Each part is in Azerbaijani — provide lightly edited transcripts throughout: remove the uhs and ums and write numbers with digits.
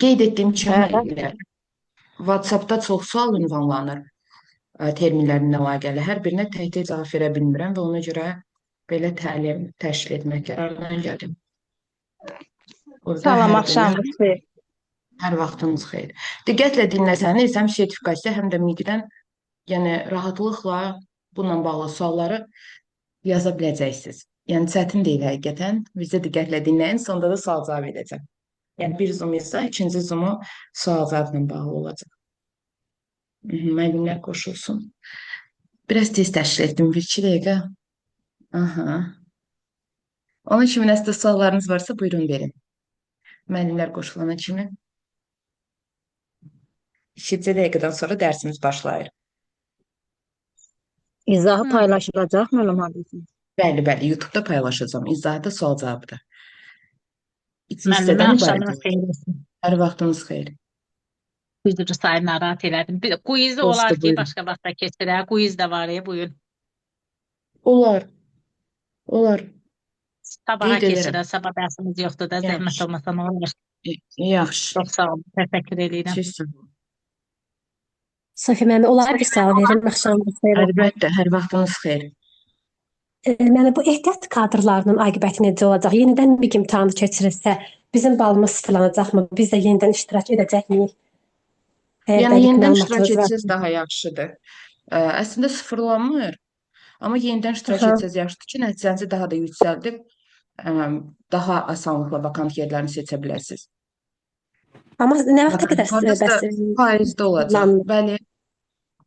Qeyd etdiyim kimi Hə, WhatsApp-da çox sual ünvanlanır terminlərlə əlaqəli. Hər birinə tək-tək cavab verə bilmirəm və ona görə belə təlim təşkil etmək qərarına gəldim. Burada salam, axşamınız xeyir. hər vaxtınız xeyir. Diqqətlə dinləsəniz, həm sertifikasiya, həm də MİQ-dən yəni rahatlıqla bununla bağlı sualları yaza biləcəksiniz. Yəni çətin deyil həqiqətən. Bizə diqqətlə dinləyin, sonda da sual cavab edəcəm. Yəni bir Zoom isə ikinci Zoom-u sual cavabla bağlı olacaq. Müəllimlər qoşulsun. Biraz tez təşkil etdim, 1-2 dəqiqə. Aha. Onun kimi nəsə suallarınız varsa buyurun verin. Müəllimlər qoşulana kimi. 2 dəqiqədən sonra dərsimiz başlayır. İzahı paylaşılacaq müəllim hadisi. Bəli, bəli, YouTube-da paylaşacağım. İzahı da sual cavabıdır. İki Müəllimə hissədən axşamınız ibarət. xeyir olsun. Hər vaxtınız xeyir. Üzrü sayı narahat elədim. Quiz Olsun, olar ki, buyurun. başqa vaxtda keçirək. Quiz də var ya, bugün. Olar. Olar. Sabaha Qeyd edərəm. keçirək. Sabah dərsimiz yoxdur da, zəhmət Yaxşı. olmasa nə olur. Yaxşı. Çox sağ olun. Təşəkkür edirəm. Siz sağ olun. Sofiya müəllimə, olar bir sual verim, axşamınız xeyir olsun. Əlbəttə, hər vaxtınız xeyir. Yəni bu ehtiyat kadrlarının aqibəti necə olacaq? Yenidən bir imtahanı keçirilsə, bizim balımız sıfırlanacaqmı? Biz də yenidən iştirak edəcəkmiyik? Yəni yenidən iştirak məlumatınız var. etsəz daha yaxşıdır. Əslində sıfırlanmır, amma yenidən iştirak Aha. etsəz yaxşıdır ki, nəticənizi daha da yüksəldib daha asanlıqla vakant yerlərini seçə bilərsiniz. Amma nə vaxta qədər Hardasa faizdə olacaq. sıfırlanmır? Bəli.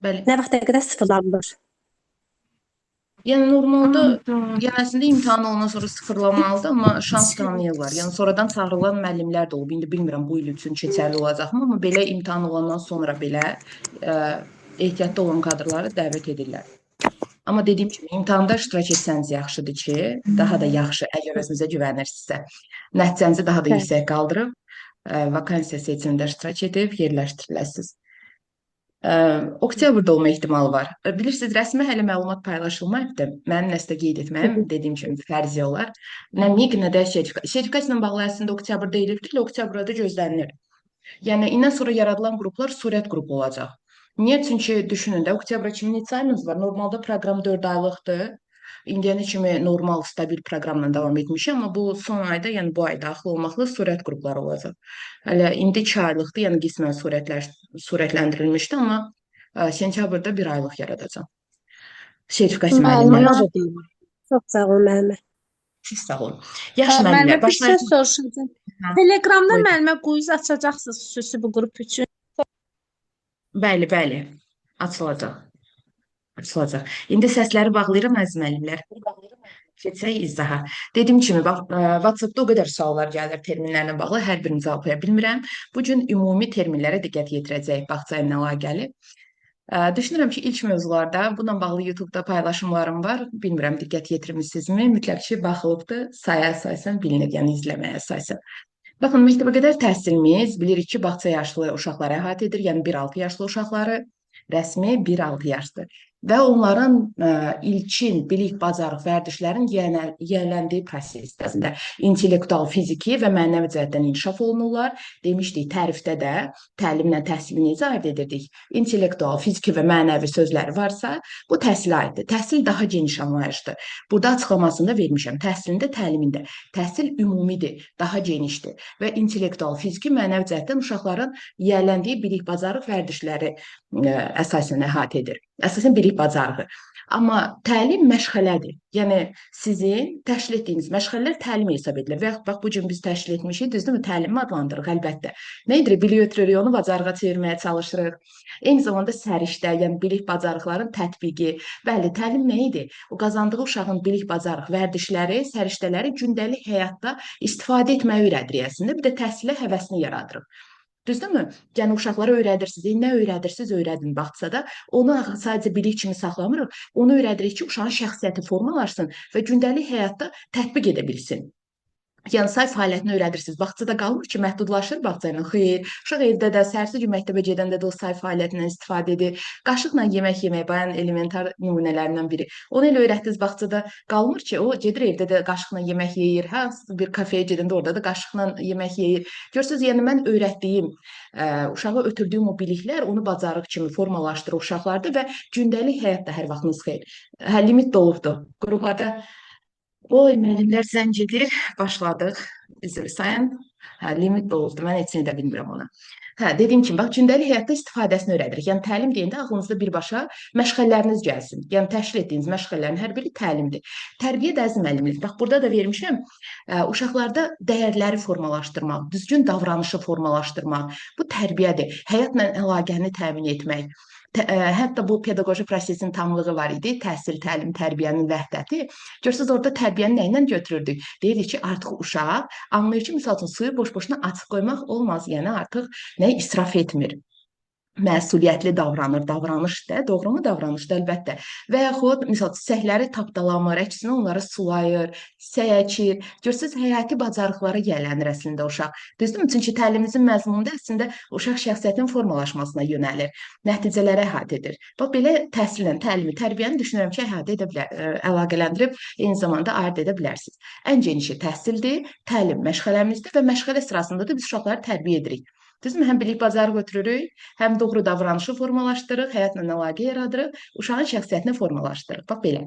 Bəli. Nə vaxta qədər sıfırlanmır? Yəni normalda, yəni əslində imtahan ondan sonra sıfırlanmalıdır, amma şans tanıyırlar. Yəni sonradan çağırılan müəllimlər də olub. İndi bilmirəm bu il üçün keçərli olacaqmı, amma belə imtahan olandan sonra belə ehtiyatda olan kadrları dəvət edirlər. Amma dediyim kimi imtahanda iştirak etsəniz yaxşıdır ki, daha da yaxşı əgər özünüzə güvənirsinizsə, nəticənizi daha da yüksək qaldırıb, vakansiya seçimində iştirak edib yerləşdiriləsiniz. Oktyabrda olma ehtimalı var. Bilirsiniz, rəsmi hələ məlumat paylaşılmayıbdır. Mənim nəsə qeyd etməyim, dediyim kimi fərziyyə olar. Nə MİQ, nə də sertifikasiya ilə bağlı əslində oktyabrda edilibdir, elə oktyabra da gözlənilir. Yəni, indən sonra yaradılan qruplar sürət qrupu olacaq. Niyə? Çünki düşünün də, oktyabra kimi neçə ayımız var? Normalda proqram 4 aylıqdır. İndiyənə kimi normal, stabil proqramla davam etmişəm, amma bu son ayda, yəni bu ay daxil olmaqla sürət qrupları olacaq. Hələ indi 2 aylıqdır, yəni qismən sürətləndirilmişdi, amma sentyabrda 1 aylıq yaradacam. Sertifikasiya müəllimləri. Çox sağ olun müəllimə. Siz sağ olun. Yaxşı müəllimlər, Bir şey soruşacağım. Telegramda Buyurun. müəllimə quiz açacaqsınız xüsusi bu qrup üçün. Bəli, bəli. Açılacaq. Açılacaq. İndi səsləri bağlayıram əziz müəllimlər. Keçək izaha. Dediyim kimi, WhatsApp-da o qədər suallar gəlir terminlərlə bağlı, hər birini cavablaya bilmirəm. Bu gün ümumi terminlərə diqqət yetirəcəyik bağça ilə əlaqəli. Düşünürəm ki, ilk mövzularda bununla bağlı YouTube-da paylaşımlarım var. Bilmirəm, diqqət yetirmisinizmi? Mütləq ki, baxılıbdır, saya əsasən bilinir, yəni izləməyə əsasən. Baxın, məktəbə qədər təhsilimiz bilirik ki, bağça yaşlı uşaqları əhatə edir, yəni 1-6 yaşlı uşaqları, rəsmi 1-6 yaşdır. Və onların ilkin bilik, bacarıq, vərdişlərin yiyələndiyi prosesdə intellektual, fiziki və mənəvi cəhətdən inkişaf olunurlar. Demişdik, tərifdə də təlimlə təhsili necə ayırt edirdik? İntellektual, fiziki və mənəvi sözləri varsa, bu təhsilə aiddir. Təhsil daha geniş anlayışdır. Burada açıqlamasında vermişəm. Təhsilində, təlimində. Təhsil ümumidir, daha genişdir və intellektual, fiziki, mənəvi cəhətdən uşaqların yiyələndiyi bilik, bacarıq, vərdişləri əsasən əhatə edir. Əsasən bilik bacarığı. Amma təlim məşğələdir. Yəni sizin təşkil etdiyiniz məşğələlər təlim hesab edilir. Və yaxud bax bu gün biz təşkil etmişik, düzdürmü? Təlimi adlandırırıq əlbəttə. Nə edirik? Biliyi ötürürük, onu bacarığa çevirməyə çalışırıq. Eyni zamanda səriştə, yəni bilik bacarıqların tətbiqi. Bəli, təlim nə idi? O qazandığı uşağın bilik bacarıq, vərdişləri, səriştələri gündəlik həyatda istifadə etməyi öyrədirik əslində. Bir də təhsilə həvəsini yaradırıq. Düzdürmü? Yəni uşaqlara öyrədirsiniz, nə öyrədirsiniz, öyrədin bağçada. Onu sadəcə bilik kimi saxlamırıq. Onu öyrədirik ki, uşağın şəxsiyyəti formalaşsın və gündəlik həyatda tətbiq edə bilsin. Yəni say fəaliyyətini öyrədirsiniz. Bağçada qalmır ki, məhdudlaşır bağça ilə. Xeyr, uşaq evdə də səhərsi gün məktəbə gedəndə də o say fəaliyyətindən istifadə edir. Qaşıqla yemək yemək bayan elementar nümunələrindən biri. Onu elə öyrətdiniz bağçada qalmır ki, o gedir evdə də qaşıqla yemək yeyir. Hə, bir kafeyə gedəndə orada da qaşıqla yemək yeyir. Görürsüz, yəni mən öyrətdiyim, uşağa ötürdüyüm o biliklər onu bacarıq kimi formalaşdırır uşaqlarda və gündəlik həyatda hər vaxtınız xeyir. Hə, limit dolubdur. Qruplarda oy, müəllimlər zəng edir, başladıq. Üzr sayın. Hə, limit dolubdur. Mən heç nə də bilmirəm ona. Hə, dediyim kimi, bax, gündəlik həyatda istifadəsini öyrədirik. Yəni, təlim deyəndə ağlınızda birbaşa məşğələləriniz gəlsin. Yəni, təşkil etdiyiniz məşğələlərin hər biri təlimdir. Tərbiyə də əzm müəllimlik. Bax, burada da vermişəm, uşaqlarda dəyərləri formalaşdırmaq, düzgün davranışı formalaşdırmaq. Bu tərbiyədir. Həyatla əlaqəni təmin etmək. Hətta bu pedaqoji prosesin tamlığı var idi. Təhsil, təlim, tərbiyənin vəhdəti. Görürsünüz, orada tərbiyəni nə ilə götürürdük? Deyirdik ki, artıq uşaq anlayır ki, misal üçün, suyu boş-boşuna açıq qoymaq olmaz. Yəni, artıq nə israf etmir. Məsuliyyətli davranır, davranışdır, doğru davranışdır əlbəttə. Və yaxud, misal, çiçəkləri tapdalamır, əksinə onları sulayır, səyəcir. Görürsünüz, həyati bacarıqlara yiyələnir əslində uşaq. Düzdürmü? Çünki təlimimizin məzmununda əslində uşaq şəxsiyyətinin formalaşmasına yönəlir, nəticələrə əhatə edir. Bax, belə təhsillə, təlimi, tərbiyəni düşünürəm ki, əhatə edə bilər, əlaqələndirib, eyni zamanda ayırd edə bilərsiniz. Ən genişi təhsildir, təlim məşğələmizdir və məşğələ sırasında da biz uşaqları tərbiyə edirik. Düzdürmü? Həm bilik bacarıq ötürürük, həm doğru davranışı formalaşdırırıq, həyatla əlaqə yaradırıq, uşağın şəxsiyyətini formalaşdırırıq. Bax, belə.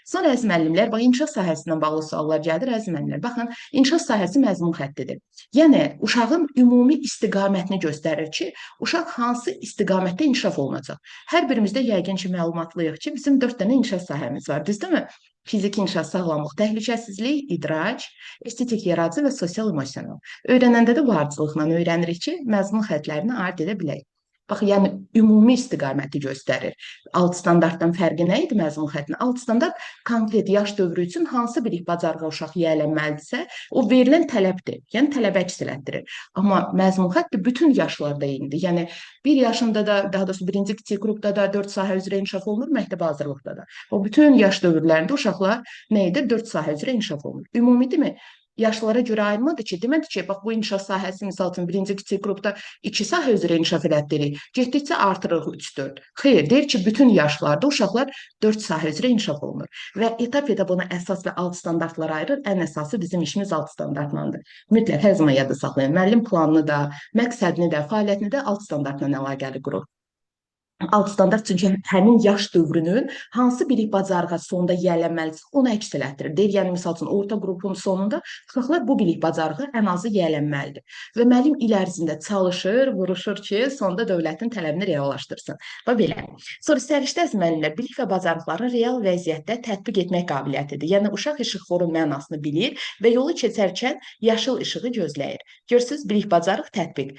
Sonra əziz müəllimlər, bax, inkişaf sahəsindən bağlı suallar gəlir, əziz müəllimlər. Baxın, inkişaf sahəsi məzmun xəttidir. Yəni, uşağın ümumi istiqamətini göstərir ki, uşaq hansı istiqamətdə inkişaf olunacaq. Hər birimizdə yəqin ki, məlumatlıyıq ki, bizim 4 dənə inkişaf sahəmiz var, düzdürmü? Fiziki inkişaf, sağlamlıq, təhlükəsizlik, idrac, estetik yaradıcı və sosial-emosional. Öyrənəndə də bu ardıcılıqla öyrənirik ki, məzmun xəttlərini ayırd edə bilək. Bax, yəni ümumi istiqaməti göstərir. Alt standartdan fərqi nə idi məzmun xəttinin? Alt standart konkret yaş dövrü üçün hansı bilik bacarığa uşaq yiyələnməlidirsə, o verilən tələbdir. Yəni tələbə əks elətdirir. Amma məzmun xətti bütün yaşlarda eynidir. Yəni 1 yaşında da, daha doğrusu 1-ci kiçik qrupda da 4 sahə üzrə inkişaf olunur, məktəbə hazırlıqda da. O bütün yaş dövrlərində uşaqlar nə edir? 4 sahə üzrə inkişaf olunur. Ümumidirmi? Yaşlara görə ayrılmadı ki, demədi ki, bax bu inkişaf sahəsi misal üçün 1-ci kiçik qrupda 2 sahə üzrə inkişaf elətdirik, getdikcə artırırıq 3-4. Xeyr, deyir ki, bütün yaşlarda uşaqlar 4 sahə üzrə inkişaf olunur. Və etap buna əsas və alt standartlar ayırır. Ən əsası bizim işimiz alt standartlandır. Mütləq hər zaman yadda saxlayın. Müəllim planını da, məqsədini də, fəaliyyətini də alt standartla əlaqəli qurur. Alt standart çünki həmin yaş dövrünün hansı bilik bacarığa sonunda yiyələnməlidir, onu əks elətdirir. Deyir, yəni misal üçün orta qrupun sonunda uşaqlar bu bilik bacarığı ən azı yiyələnməlidir. Və müəllim il ərzində çalışır, vuruşur ki, sonda dövlətin tələbini reallaşdırsın. Və belə. Sonra səriştə əziz müəllimlər, bilik və bacarıqların real vəziyyətdə tətbiq etmək qabiliyyətidir. Yəni uşaq işıqforun mənasını bilir və yolu keçərkən yaşıl işığı gözləyir. Görürsüz, bilik bacarıq tətbiq.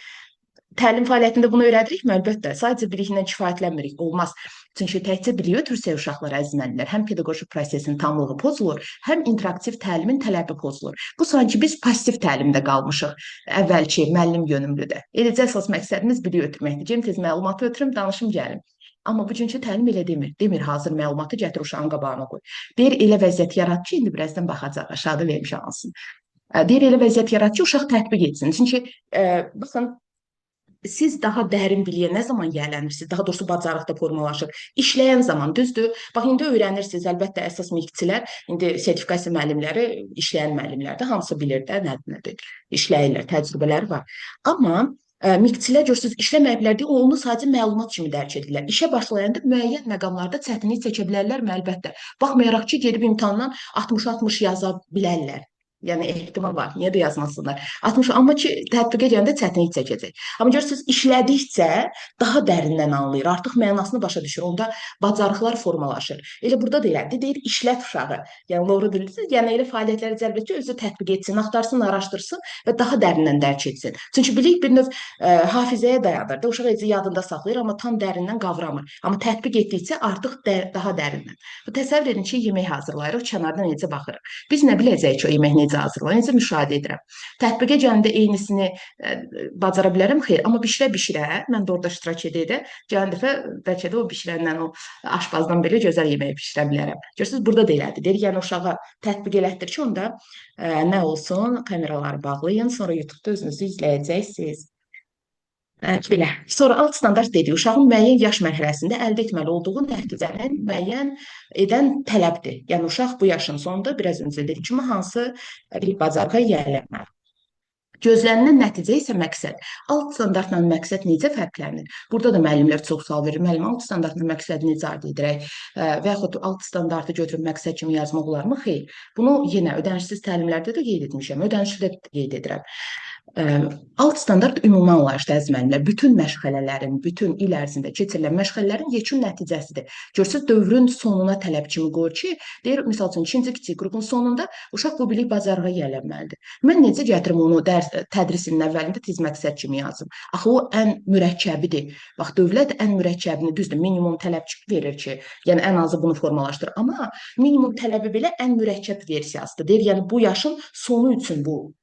Təlim fəaliyyətində bunu öyrədirikmi? Əlbəttə, sadəcə biliklə kifayətlənmirik, olmaz. Çünki təkcə biliyi ötürsək uşaqlar, əziz müəllimlər, həm pedaqoji prosesin tamlığı pozulur, həm interaktiv təlimin tələbi pozulur. Bu sanki biz pasiv təlimdə qalmışıq, əvvəlki müəllim yönümlüdə. Eləcə əsas məqsədimiz biliyi ötürməkdir. Cem tez məlumatı ötürüm, danışım gəlim. Amma bugünkü təlim elə demir. Demir, hazır məlumatı gətir uşağın qabağına qoy. Deyir, elə vəziyyət yarat ki, indi birazdan baxacaq, aşağıda vermişəm alsın. Deyir, elə vəziyyət yarat ki, uşaq tətbiq etsin. Çünki, baxın, siz daha dərin biliyə nə zaman yiyələnirsiniz, daha doğrusu bacarıqda formalaşır. İşləyən zaman, düzdür? Bax, indi öyrənirsiniz, əlbəttə, əsas miqçilər, indi sertifikasiya müəllimləri, işləyən müəllimlərdə hamısı bilir də, nədir? İşləyirlər, təcrübələri var. Amma miqçilər görürsünüz, işləməyiblər deyə onu sadəcə məlumat kimi dərk edirlər. İşə başlayanda müəyyən məqamlarda çətinlik çəkə bilərlərmi? Əlbəttə. Baxmayaraq ki, gedib imtahandan 60-60 yaza bilərlər. Yəni ehtimal var. Niyə də yazmasınlar? 60, amma ki, tətbiqə gələndə çətinlik çəkəcək. Amma görürsünüz, işlədikcə daha dərindən anlayır. Artıq mənasını başa düşür. Onda bacarıqlar formalaşır. Elə burada da elədir. Deyir, işlət uşağı. Yəni, doğru bilirsiniz. Yəni, elə fəaliyyətləri cəlb etsin, özü tətbiq etsin, axtarsın, araşdırsın və daha dərindən dərk etsin. Çünki bilik bir növ hafizəyə dayanır. Uşaq eci yadında saxlayır, amma tam dərindən qavramır. Amma tətbiq etdikcə artıq daha dərindən. Təsəvvür edin ki, yemək hazırlayırıq, kənardan necə baxırıq. Biz nə biləcəyik ki, o yemək necə necə hazırlayır, necə müşahidə edirəm. Tətbiqə gələndə eynisini bacara bilərəm, xeyr, amma bişirə-bişirə, mən də orada iştirak edə-edə, gələn dəfə bəlkə də o bişirəndən, o aşbazdan belə gözəl yeməyi bişirə bilərəm. Görürsünüz, burada da elədir. Deyir, yəni uşağa tətbiq elətdir ki, onda nə olsun, kameraları bağlayın, sonra YouTube-da özünüzü izləyəcəksiniz. Belə. Sonra alt standart dedik, uşağın müəyyən yaş mərhələsində əldə etməli olduğu nəticəni müəyyən edən tələbdir. Yəni uşaq bu yaşın sonunda biraz öncə dedik kimi hansı bir bacarığa yiyələnməli. Gözlənilən nəticə isə məqsəd. Alt standartla məqsəd necə fərqlənir? Burada da müəllimlər çox sual verir. Müəllim, alt standartla məqsədi necə aid edərək və yaxud alt standartı götürüb məqsəd kimi yazmaq olarmı? Xeyr. Bunu yenə ödənişsiz təlimlərdə də qeyd etmişəm. Ödənişli də qeyd edirəm. Alt standart ümumi anlayışda əzmənlər, bütün məşğələlərin, bütün il ərzində keçirilən məşğələlərin yekun nəticəsidir. Görürsünüz, dövrün sonuna tələb kimi qoyur ki, deyir, misal üçün, ikinci kiçik qrupun sonunda uşaq bu bilik bacarığa yiyələnməlidir. Mən necə gətirim onu tədrisin əvvəlində tez məqsəd kimi yazım? Axı o ən mürəkkəbidir. Bax, dövlət ən mürəkkəbini, düzdür, minimum tələb verir ki, yəni ən azı bunu formalaşdır. Amma minimum tələbi belə ən mürəkkəb versiyasıdır. Deyir, yəni bu yaşın sonu üçün bu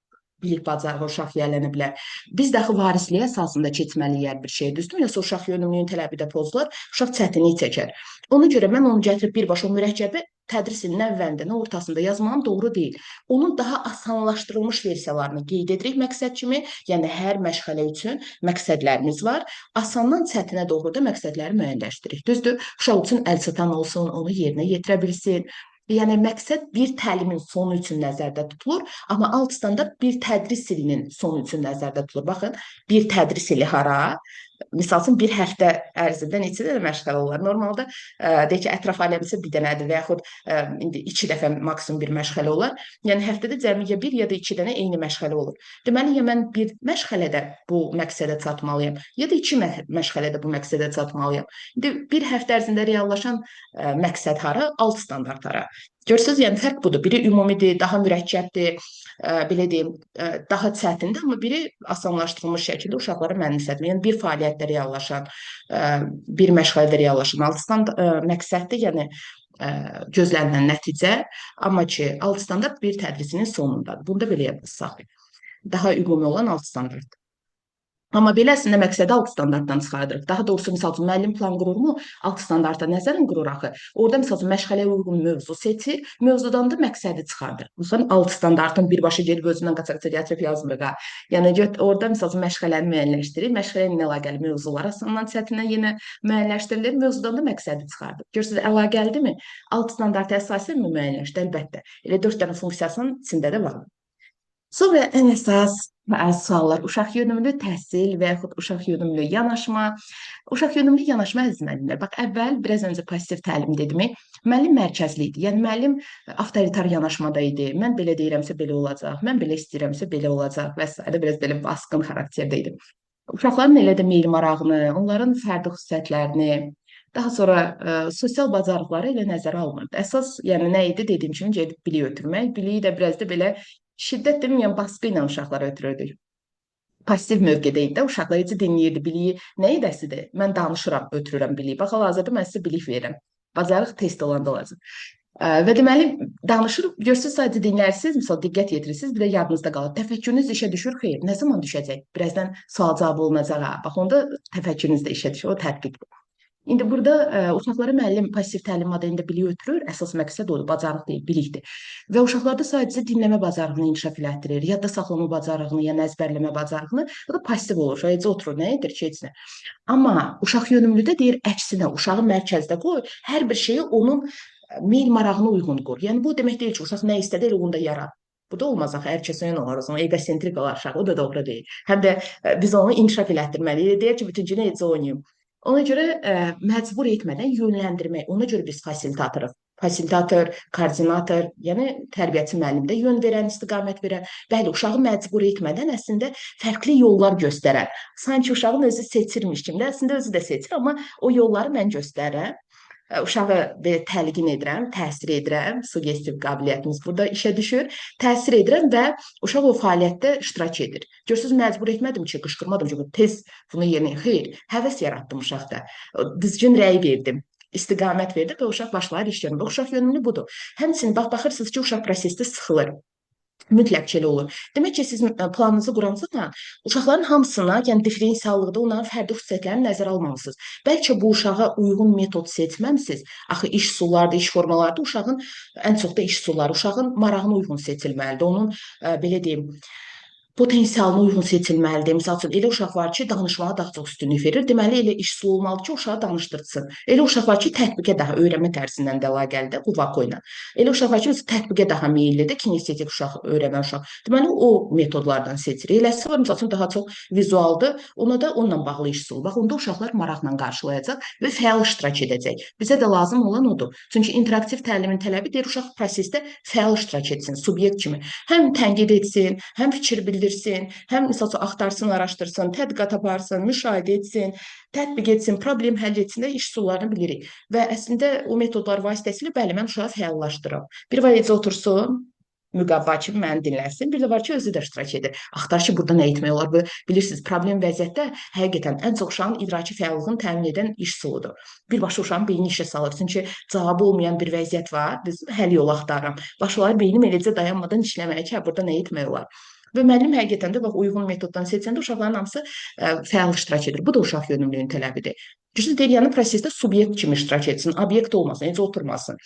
bilik bacarığı uşaq yiyələnə bilər. Biz də axı varisliyə əsasında keçməliyik bir şey, düzdür? Yoxsa uşaq yönümlülüyün tələbi də pozular, uşaq çətinlik çəkər. Ona görə mən onu gətirib birbaşa mürəkkəbi tədris ilinin əvvəlində, nə ortasında yazmağım doğru deyil. Onun daha asanlaşdırılmış versiyalarını qeyd edirik məqsəd kimi, yəni hər məşğələ üçün məqsədlərimiz var. Asandan çətinə doğru da məqsədləri müəyyənləşdiririk. Düzdür? Uşaq üçün əlçatan olsun, onu yerinə yetirə bilsin. Yəni, məqsəd bir təlimin sonu üçün nəzərdə tutulur, amma alt standart bir tədris ilinin sonu üçün nəzərdə tutulur. Baxın, bir tədris ili hara? Misal üçün, bir həftə ərzində neçə dənə məşğələ olar? Normalda, deyək ki, ətraf aləmisi bir dənədir və yaxud indi 2 dəfə maksimum bir məşğələ olar. Yəni, həftədə cəmi ya 1 ya da 2 dənə eyni məşğələ olur. Deməli, ya mən bir məşğələdə bu məqsədə çatmalıyam, ya da 2 məşğələdə bu məqsədə çatmalıyam. İndi bir həftə ərzində reallaşan məqsəd hara? Alt standart hara? Görürsünüz, yəni fərq budur. Biri ümumidir, daha mürəkkəbdir, belə deyim, daha çətindir, amma biri asanlaşdırılmış şəkildə uşaqlara mənimsədir. Yəni bir fəaliyyətdə reallaşan, bir məşğələdə reallaşan alt standart məqsəddir, yəni gözlənilən nəticə, amma ki, alt standart bir tədrisinin sonundadır. Bunda belə yazsaq, daha ümumi olan alt standart. Amma belə əslində məqsədi alt standartdan çıxardırıq. Daha doğrusu, misal üçün, müəllim plan qururmu, alt standarta nəzərən qurur axı. Orada, misal üçün, məşğələyə uyğun mövzu seçir, mövzudan da məqsədi çıxardır. Məsələn, alt standartın birbaşa gedib özündən qaçaqca gətirib yazmır. Yəni, orada, misal üçün, məşğələni müəyyənləşdirir, məşğələ ilə əlaqəli mövzular asandan çətindən yenə müəyyənləşdirilir, mövzudan da məqsədi çıxardır. Görürsünüz, əlaqəlidirmi? Alt standarta əsasən mi müəyyənləşdir? Əlbəttə. Elə 4 dənə funksiyasının içində də var. Sonra ən əsas suallar, uşaq yönümlü təhsil və yaxud uşaq yönümlü yanaşma. Uşaq yönümlü yanaşma əziz müəllimlər. Bax, əvvəl biraz öncə pozitiv təlim dedimi, müəllim mərkəzli idi. Yəni, müəllim avtoritar yanaşmada idi. Mən belə deyirəmsə belə olacaq, mən belə istəyirəmsə belə olacaq və s. Biraz belə baskın xarakterdə idi. Uşaqların elə də meyil marağını, onların fərdi xüsusiyyətlərini, daha sonra sosial bacarıqları elə nəzərə alınırdı. Əsas, yəni nə idi? Dediyim kimi, gedib biliyi ötürmək. Biliyi də biraz da belə şiddət deməyəm, baskı ilə uşaqlara ötürürdük. Pasiv mövqedə idi də, uşaqlar heç dinləyirdi, biliyi nə edəsidir? Mən danışıram, ötürürəm biliyi. Bax, hal-hazırda mən sizə bilik verirəm. Bacarıq test olanda olacaq. Və deməli, danışır, görürsünüz, sadəcə dinlərsiniz, misal, diqqət yetirirsiniz, bir də yadınızda qalır. Təfəkkürünüz işə düşür, xeyr, nə zaman düşəcək? Birazdan sual cavabı olunacaq, bax, onda təfəkkürünüz də işə düşür, o tətbiqdir. İndi burada uşaqlara müəllim pasiv təlim modelində biliyi ötürür, əsas məqsəd odur, bacarıq deyil, bilikdir. Və uşaqlarda sadəcə dinləmə bacarığını inkişaf elətdirir, yadda saxlama bacarığını, yəni əzbərləmə bacarığını, o da pasiv olur, uşaq oturur, nə edir ki, heç nə. Amma uşaq yönümlüdə deyir, əksinə, uşağı mərkəzdə qoy, hər bir şeyi onun meyil marağına uyğun qur. Yəni, bu demək deyil ki, uşaq nə istədi, elə onda yarat. Bu da olmaz axı, hər kəsə yön olar, o zaman egosentrik olar uşaq, o da doğru deyil. Həm də biz onu inkişaf elətdirməliyik, deyir ki, bütün günü necə oynayım. Ona görə məcbur etmədən yönləndirmək, ona görə biz fasilitatorıq. Fasilitator, koordinator, yəni tərbiyəçi müəllim də yön verən, istiqamət verən, bəli, uşağı məcbur etmədən əslində fərqli yollar göstərər. Sanki uşağın özü seçirmiş kimi də, əslində özü də seçir, amma o yolları mən göstərəm. Uşağı belə təlqin edirəm, təsir edirəm, sugestiv qabiliyyətimiz burada işə düşür, təsir edirəm və uşaq o fəaliyyətdə iştirak edir. Görürsünüz, məcbur etmədim ki, qışqırmadım ki, tez bunu yerinə, xeyr, həvəs yaratdım uşaqda, düzgün rəy verdim, istiqamət verdim və uşaq başlayır iş görmə. Uşaq yönümlü budur. Həmçinin baxırsınız ki, uşaq prosesdə sıxılır. Mütləq ki, elə olur. Demək ki, siz planınızı quranız zaman uşaqların hamısına, yəni differensiallıqda onların fərdi xüsusiyyətlərini nəzərə almamısınız. Bəlkə bu uşağa uyğun metod seçməmisiniz. Axı iş üsullarında, iş formalarında uşağın ən çox da iş üsulları uşağın marağına uyğun seçilməlidir. Onun belə deyim, potensialına uyğun seçilməlidir. Məsəl üçün, elə uşaq var ki, danışmağa daha çox üstünlük verir. Deməli, elə iş üsulu olmalı ki, uşağı danışdırsın. Elə uşaq var ki, tətbiqə daha öyrənmə tərzindən də əlaqəlidir, quvvaqo ilə. Elə uşaq var ki, tətbiqə daha meyillidir, kinestetik uşaq, öyrənən uşaq. Deməli, o metodlardan seçir. Eləsi var, məsəl üçün, daha çox vizualdır, ona da onunla bağlı iş üsulu. Bax, onda uşaqlar maraqla qarşılayacaq və fəal iştirak edəcək. Bizə də lazım olan odur. Çünki interaktiv təlimin tələbi deyir, uşaq prosesdə fəal iştirak etsin, subyekt kimi. Həm tənqid etsin, həm fikir bildirsin, həm məsəl üçün axtarsın, araşdırsın, tədqiqat aparsın, müşahidə etsin, tətbiq etsin, problem həll etsin də iş üsullarını bilirik. Və əslində o metodlar vasitəsilə bəli, mən uşağı fəallaşdırıram. Bir var necə otursun, müqavilə kimi məni dinləsin. Bir də var ki, özü də iştirak edir. Axtar ki, burada nə etmək olar? Bu, bilirsiniz, problem vəziyyətdə həqiqətən ən çox uşağın idraki fəallığını təmin edən iş üsuludur. Birbaşa uşağın beyni işə salır. Çünki cavabı olmayan bir vəziyyət var. Biz həll yolu axtarıram. Başlayır beynim eləcə dayanmadan işləməyə ki, burada nə etmək olar? Və müəllim həqiqətən də bax uyğun metoddan seçəndə uşaqların hamısı fəal iştirak edir. Bu da uşaq yönümlülüyünün tələbidir. Düzdür, deyir, yəni prosesdə subyekt kimi iştirak etsin, obyekt olmasın, necə oturmasın.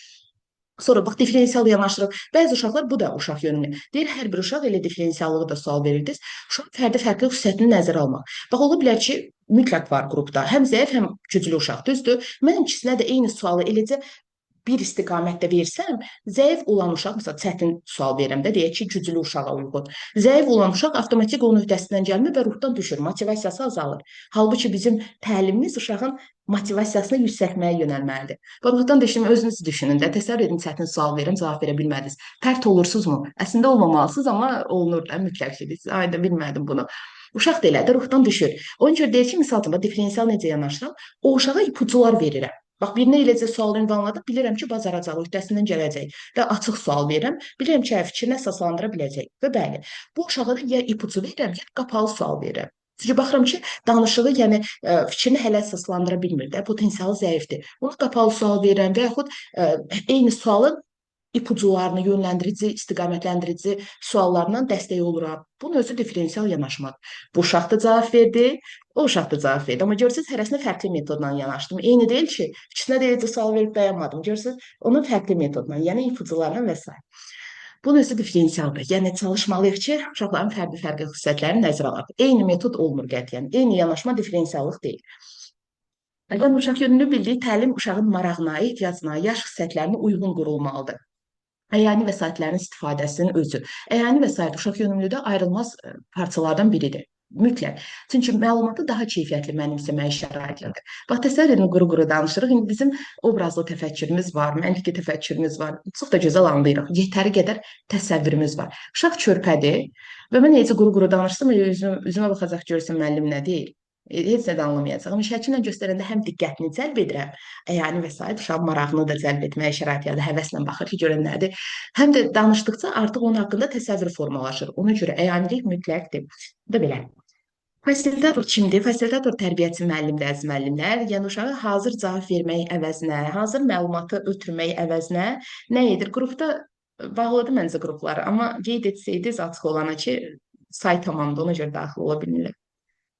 Sonra bax differensial yanaşırıq. Bəzi uşaqlar bu da uşaq yönümlü. Deyir, hər bir uşaq elə differensiallığı da sual verirdiniz. Uşaq fərdi xüsusiyyətini nəzərə almaq. Bax, ola bilər ki, mütləq var qrupda. Həm zəif, həm güclü uşaq, düzdür? Mən ikisinə də eyni sualı eləcə bir istiqamətdə versəm, zəif olan uşaq, məsələn, çətin sual verirəm də, deyək ki, güclü uşağa uyğun. Zəif olan uşaq avtomatik onun öhdəsindən gəlmir və ruhdan düşür, motivasiyası azalır. Halbuki bizim təlimimiz uşağın motivasiyasını yüksəltməyə yönəlməlidir. Və ruhdan düşünün, özünüz düşünün də, təsəvvür edin, çətin sual verin, cavab verə bilmədiniz. Pərt olursunuzmu? Əslində olmamalısınız, amma olunur da, mütləqdir. Ay da bilmədim bunu. Uşaq da elədir, ruhdan düşür. Onun üçün deyir ki, misal üçün, differensial necə yanaşıram? O uşağa ipucular verirəm. Bax, birinə eləcə sual ünvanladım, bilirəm ki, bacaracaq, öhdəsindən gələcək və açıq sual verirəm, bilirəm ki, fikrini əsaslandıra biləcək və bəli, bu uşağa da ya ipucu verirəm, ya qapalı sual verirəm. Çünki baxıram ki, danışığı, yəni fikrini hələ əsaslandıra bilmir də, potensialı zəifdir. Ona qapalı sual verirəm və yaxud eyni sualın ipucularını, yönləndirici, istiqamətləndirici suallarından dəstək oluram. Bunun özü differensial yanaşmaq. Bu uşaq da cavab verdi, o uşaq da cavab verdi. Amma görürsünüz, hərəsinə fərqli metodla yanaşdım. Eyni deyil ki, ikisinə də eyni sual verib dayanmadım. Görürsünüz, onun fərqli metodla, yəni ipucularla və s. Bunun özü differensialdır. Yəni çalışmalıyıq ki, uşaqların fərqli xüsusiyyətlərini nəzərə alaq. Eyni metod olmur qətiyyən. Eyni yanaşma differensiallıq deyil. Yəni, uşaq yönünü bildiyi təlim uşağın marağına, ehtiyacına, yaş xüsusiyyətlərinə uyğun qurulmalıdır. Əyani vəsaitlərin istifadəsinin özü. Əyani vəsait uşaq yönümlülükdə ayrılmaz parçalardan biridir. Mütləq. Çünki məlumatı daha keyfiyyətli mənimsəməyə şəraitlidir. Bax, təsəvvür edin, quru-quru danışırıq. İndi bizim obrazlı təfəkkürümüz var, məntiqi təfəkkürümüz var. Çox da gözəl anlayırıq. Yetəri qədər təsəvvürümüz var. Uşaq körpədir və mən necə quru-quru danışsam, üzümə baxacaq görsəm müəllim nə deyil. Heç nə də anlamayacaq. Amma şəkillə göstərəndə həm diqqətini cəlb edirəm, yəni vəsait uşaq marağını da cəlb etməyə şərait yadır, həvəslə baxır ki, görən nədir. Həm də danışdıqca artıq onun haqqında təsəvvür formalaşır. Ona görə əyanilik mütləqdir. Bu da belə. Fasilitator kimdir? Fasilitator tərbiyəçi müəllimdir, əziz müəllimlər. Yəni uşağa hazır cavab vermək əvəzinə, hazır məlumatı ötürmək əvəzinə nə edir? Qrupda bağladı məncə qrupları, amma qeyd etsəydiniz açıq olana ki, say tamamdır, ona görə daxil ola bilmirlər.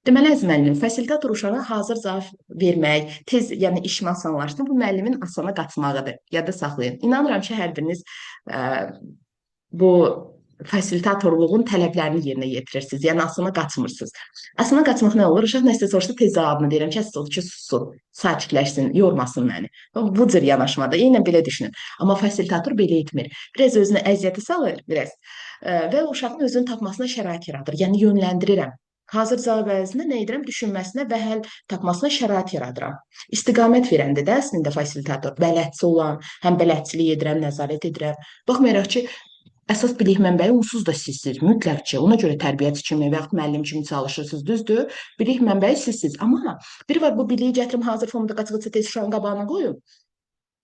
Deməli, əziz müəllim, fasilitator uşağa hazır cavab vermək, tez, yəni işimi asanlaşdırır, bu müəllimin asana qaçmağıdır. Yadda saxlayın. İnanıram ki, hər biriniz bu fasilitatorluğun tələblərini yerinə yetirirsiniz, yəni asana qaçmırsınız. Asana qaçmaq nə olur? Uşaq nəsə soruşsa tez cavabını verirəm ki, sussun, sakitləşsin, yormasın məni. Bu cür yanaşmada, yenə belə düşünün. Amma fasilitator belə etmir. Biraz özünə əziyyəti salır, biraz və uşağın özünü tapmasına şərait yaradır, yəni yönləndirirəm. Hazır cavab əvəzində nə edirəm? Düşünməsinə və həll tapmasına şərait yaradıram. İstiqamət verəndə də əslində fasilitator bələdçi olan, həm bələdçilik edirəm, nəzarət edirəm. Baxmayaraq ki, əsas bilik mənbəyi onsuz da sizsiniz, mütləq ki, ona görə tərbiyəçi kimi və yaxud müəllim kimi çalışırsınız, düzdür? Bilik mənbəyi sizsiniz. Amma bir var bu biliyi gətirim hazır formada qaçı-qaçı tez uşağın qabağına qoyun.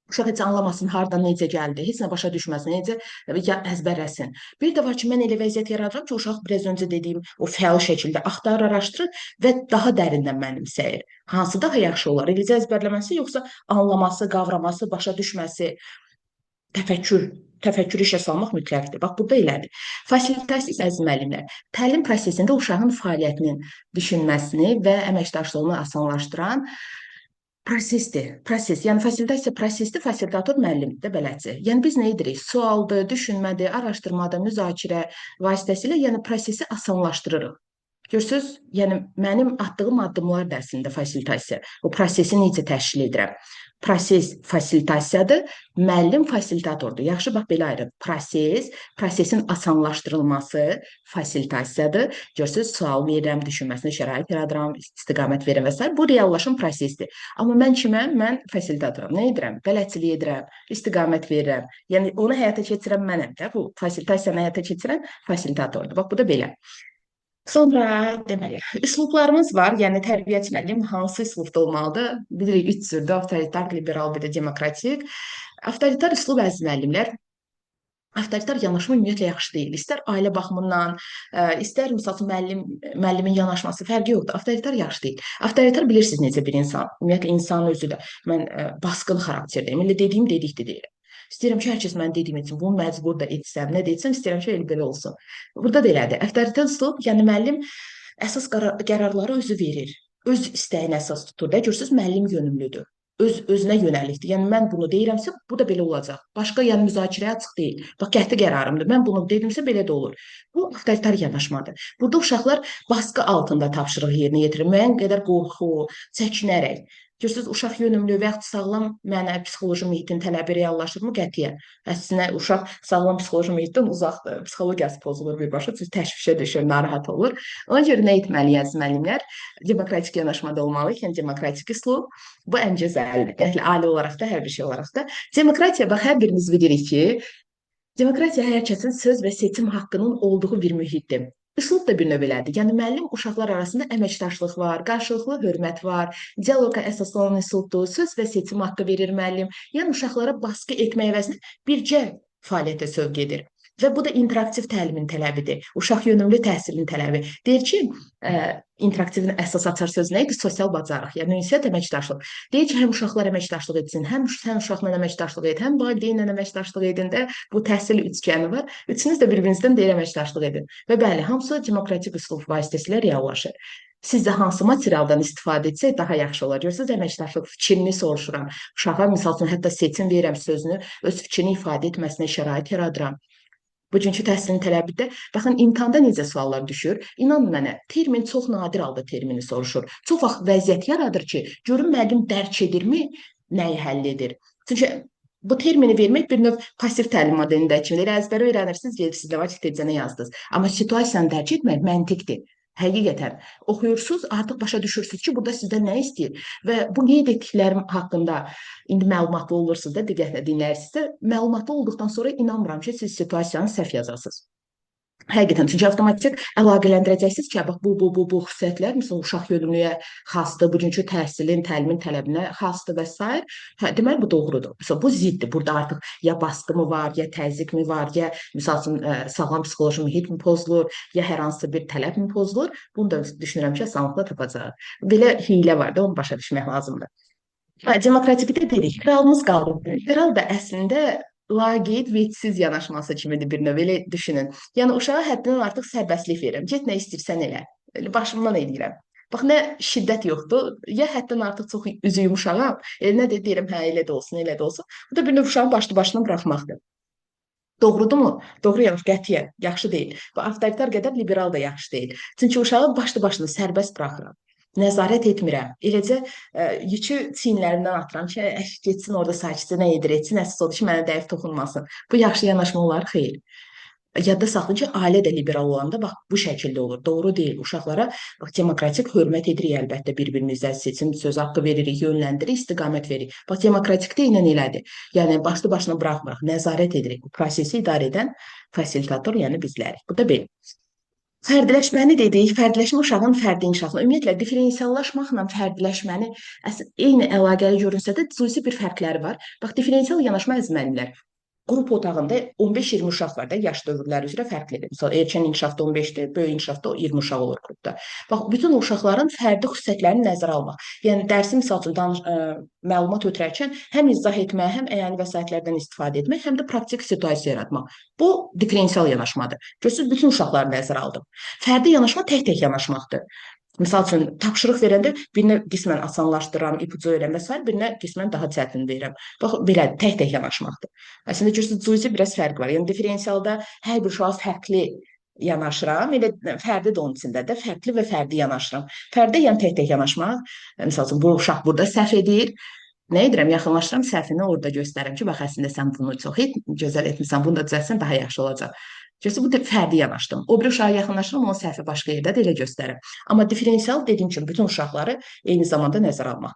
Uşaq heç anlamasın, hardan necə gəldi, heç nə başa düşməsin, necə əzbərləsin. Bir də var ki, mən elə vəziyyət yaradıram ki, uşaq biraz öncə dediyim o fəal şəkildə axtarır, araşdırır və daha dərindən mənimsəyir. Hansı daha yaxşı olar? Eləcə əzbərləməsi, yoxsa anlaması, qavraması, başa düşməsi, təfəkkürü işə salmaq mütləqdir. Bax, burada elədir. Fasilitasiya əziz müəllimlər, təlim prosesində uşağın fəaliyyətinin düşünməsini və əməkdaşlığını asanlaşdıran prosesdir. Proses, yəni fasilitasiya prosesdir, fasilitator müəllimdir də belədir. Yəni biz nə edirik? Sualdır, düşünmədir, araşdırmadır, müzakirə vasitəsilə yəni prosesi asanlaşdırırıq. Görürsüz, yəni mənim atdığım addımlar da əslində fasilitasiya. O prosesi necə təşkil edirəm? Proses fasilitasiyadır, müəllim fasilitatordur. Yaxşı, bax belə ayrı. Proses, prosesin asanlaşdırılması fasilitasiyadır. Görürsüz, sual verirəm, düşünməsinə şərait yaradıram, istiqamət verirəm və s. Bu reallaşan prosesdir. Amma mən kiməm? Mən fasilitatoram. Nə edirəm? Bələdçilik edirəm, istiqamət verirəm. Yəni onu həyata keçirən mənəm də. Bu fasilitasiyanı həyata keçirən fasilitatordur. Bax, bu da belə. Sonra deməli, üslublarımız var. Yəni tərbiyəçi müəllim hansı üslubda olmalıdır? Bilirik, 3 cürdür: avtoritar, liberal, bir də demokratik. Avtoritar üslub əziz müəllimlər, avtoritar yanaşma ümumiyyətlə yaxşı deyil. İstər ailə baxımından, istər məsələn müəllimin yanaşması fərqi yoxdur. Avtoritar yaxşı deyil. Avtoritar bilirsiniz necə bir insan. Ümumiyyətlə insan özü də mən baskın xarakterdəyim. Elə dediyim dedikdir deyirəm. İstəyirəm ki, hər kəs mən dediyim üçün bunu məcbur da etsəm, nə desəm, istəyirəm ki, elə belə olsun. Burada da elədir. Avtoritar üslub, yəni müəllim əsas qərarları özü verir. Öz istəyinə əsas tutur da. Görürsüz, müəllim yönümlüdür. Özünə yönəlikdir. Yəni mən bunu deyirəmsə, bu da belə olacaq. Başqa yəni müzakirəyə açıq deyil. Bax, qəti qərarımdır. Mən bunu dedimsə belə də olur. Bu avtoritar yanaşmadır. Burada uşaqlar baskı altında tapşırıq yerinə yetirir. Müəyyən qədər qorxu, çəkinərək. Görürsüz, uşaq yönümlü və yaxud sağlam mənəvi psixoloji mühitin tələbi reallaşırmı? Qətiyyən. Əksinə, uşaq sağlam psixoloji mühitdən uzaqdır. Psixologiyası pozulur birbaşa, çünki təşvişə düşür, narahat olur. Ona görə nə etməliyik müəllimlər? Demokratik yanaşmada olmalıyıq, yəni demokratik üslub. Bu ən gözəldir. Yəni ali olaraq da, hər bir şey olaraq da. Demokratiya, bax, hər birimiz bilirik ki, demokratiya hər kəsin söz və seçim haqqının olduğu bir mühitdir. Üslub da bir növ elədir. Yəni müəllim uşaqlar arasında əməkdaşlıq var, qarşılıqlı hörmət var, dialoqa əsaslanan üslubdur, söz və seçim haqqı verir müəllim. Yəni uşaqlara baskı etmək əvəzinə bircə fəaliyyətə sövq edir. Və bu da interaktiv təlimin tələbidir. Uşaq yönümlü təhsilin tələbi. Deyir ki, interaktivin əsas açar sözü nə idi? Sosial bacarıq, yəni ünsiyyət, əməkdaşlıq. Deyir ki, həm uşaqlar əməkdaşlıq etsin, həm sən uşaqla əməkdaşlıq et, həm valideynlə əməkdaşlıq edin də bu təhsil üçgəni var. Üçünüz də bir-birinizdən deyir əməkdaşlıq edin. Və bəli, hamısı demokratik üslub vasitəsilə reallaşır. Sizdə hansı materialdan istifadə etsək daha yaxşı olar. Görürsünüz, əməkdaşlıq fikrini soruşuram. Uşağa, misal üçün, hətta seçim verirəm sözünü, öz fikrini ifadə etməsinə şərait yaradıram. Bugünkü təhsilin tələbidir. Baxın, imtahanda necə suallar düşür? İnanın mənə, termin çox nadir halda termini soruşur. Çox vaxt vəziyyət yaradır ki, görün müəllim dərk edirmi, nəyi həll edir? Çünki bu termini vermək bir növ pasiv təlim modelində kimi. Elə əzbəri öyrənirsiniz, gedirsiniz, lavatikdə yazdınız. Amma situasiyanı dərk etmək məntiqdir. Həqiqətən oxuyursunuz, artıq başa düşürsünüz ki, burada sizdən nə istəyir və bu qeyd etdiklərim haqqında indi məlumatlı olursunuz da, diqqətlə dinləyirsiniz də, məlumatlı olduqdan sonra inanmıram ki, siz situasiyanı səhv yazasınız. Həqiqətən, çünki avtomatik əlaqələndirəcəksiniz ki, bax, bu xüsusiyyətlər, məsələn, uşaq yönümlüyə xasdır, bugünkü təhsilin, təlimin tələbinə xasdır və s. Deməli, bu doğrudur. Məsələn, bu ziddir. Burada artıq ya baskı mı var, ya təzyiq mi var, ya misal üçün sağlam psixoloji mühit mi pozulur, ya hər hansı bir tələb mi pozulur? Bunu da düşünürəm ki, asanlıqla tapacaq. Belə hiylə var da, onu başa düşmək lazımdır. Demokratikdə dedik, kralımız qaldı. Kral da əslində laqeyd, vecsiz yanaşması kimidir bir növ, elə düşünün. Yəni, uşağa həddindən artıq sərbəstlik verirəm. Get nə istəyirsən elə. Başımdan eləyirəm. Bax, nə şiddət yoxdur, ya həddən artıq çox üzü yumuşağam, nə də deyirəm, hə, elə də olsun, elə də olsun. Bu da bir növ uşağı başlı-başına buraxmaqdır. Doğrudurmu? Doğru yanlış, qətiyyən, yaxşı deyil. Bu avtoritar qədər liberal da yaxşı deyil. Çünki uşağı başlı-başına sərbəst buraxıram. Nəzarət etmirəm. Eləcə yükü çiyinlərindən atıram ki, getsin orada sakitcə nə edir etsin, əsas odur ki, mənə dəyib toxunmasın. Bu yaxşı yanaşma olar, xeyr. Yadda saxlayın ki, ailə də liberal olanda bax, bu şəkildə olur. Doğru deyil. Uşaqlara bax, demokratik hörmət edirik əlbəttə bir-birimizə, seçim söz haqqı veririk, yönləndiririk, istiqamət veririk. Bax, demokratikdə ilə elədir. Yəni, başlı-başına buraxmırıq, nəzarət edirik. Bu prosesi idarə edən fasilitator, yəni bizlərik. Bu da belə. Fərdiləşməni dedik, fərdiləşmə uşağın fərdi inkişafına, ümumiyyətlə diferensiallaşmaqla fərdiləşməni eyni əlaqəli görünsə də cüzi bir fərqləri var. Bax, diferensial yanaşma əziz müəllimlər, qrup otağında 15-20 uşaq var da, yaş dövrləri üzrə fərqlidir. Məsələn, erkən inkişafda 15-dir, böyük inkişafda 20 uşaq olur qrupda. Bax, bütün o uşaqların fərdi xüsusiyyətlərini nəzərə almaq. Yəni dərsi misal üçün məlumat ötürərkən həm izah etmək, həm əyani vəsaitlərdən istifadə etmək, həm də praktik situasiya yaratmaq. Bu differensial yanaşmadır. Görürsüz, bütün uşaqları nəzərə aldım. Fərdi yanaşma tək-tək yanaşmaqdır. Misal üçün, tapşırıq verəndə birinə qismən asanlaşdıram, ipucu verirəm və s. birinə qismən daha çətin verirəm. Bax, belə tək-tək yanaşmaqdır. Əslində, görürsünüz, cüzi biraz fərq var. Yəni, diferensialda hər bir uşağa fərqli yanaşıram, elə fərdi də onun içində də fərqli və fərdi yanaşıram. Fərdi, yəni tək-tək yanaşmaq, misal üçün, bu uşaq burada səhv edir, nə edirəm? Yaxınlaşıram, səhvini orada göstərirəm ki, bax, əslində sən bunu çox gözəl etmirsən, bunu da düzəltsən daha yaxşı olacaq. Görürsünüz, bu fərdi yanaşdım. O bir uşağa yaxınlaşıram, onun səhvi başqa yerdə də elə göstərirəm. Amma diferensial dediyim kimi bütün uşaqları eyni zamanda nəzərə almaq.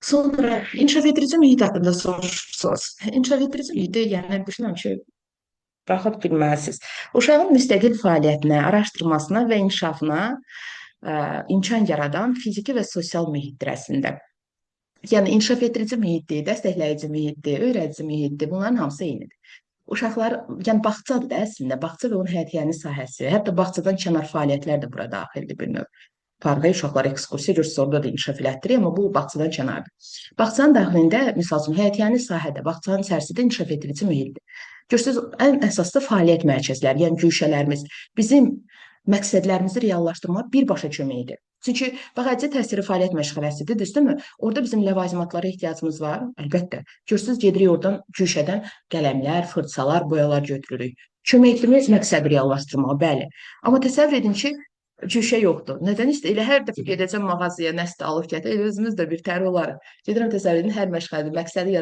Sonra inkişaf edici mühit haqqında soruşursunuz. İnkişaf edici mühiti, yəni düşünürəm ki, baxıb bilməlisiniz. Uşağın müstəqil fəaliyyətinə, araşdırmasına və inkişafına imkan yaradan fiziki və sosial mühitdir əslində. Yəni inkişaf edici mühitdir, dəstəkləyici mühitdir, öyrədici mühitdir. Bunların hamısı eynidir. Uşaqlar, yəni bağçadır da əslində, bağça və onun həyətiyəni sahəsi, hətta bağçadan kənar fəaliyyətlər də burada daxildir bir növ. Parqa uşaqlar ekskursiya görürsünüz, orada da inkişaf elətdirir, amma bu bağçadan kənardır. Bağçanın daxilində, misal üçün, həyətiyəni sahədə, bağçanın içərisində inkişaf edici mühitdir. Görürsünüz, ən əsaslı fəaliyyət mərkəzləri, yəni güşələrimiz, bizim məqsədlərimizi reallaşdırmağa birbaşa kömək edir. Çünki baxacaq təsiri fəaliyyət məşğələsidir, düzdürmü? Orada bizim ləvazimatlara ehtiyacımız var, əlbəttə. Görürsünüz, gedirik oradan, güşədən qələmlər, fırçalar, boyalar götürürük. Kömək etdirmək məqsədi reallaşdırmağa, bəli. Amma təsəvvür edin ki, güşə yoxdur. Nədən istəyir? Elə hər dəfə gedəcəm mağazaya, nəsə alıb gətir, elə özümüz də bir təri olarıq. Gedirəm təsəvvür edin, hər məşğələdə məqsədi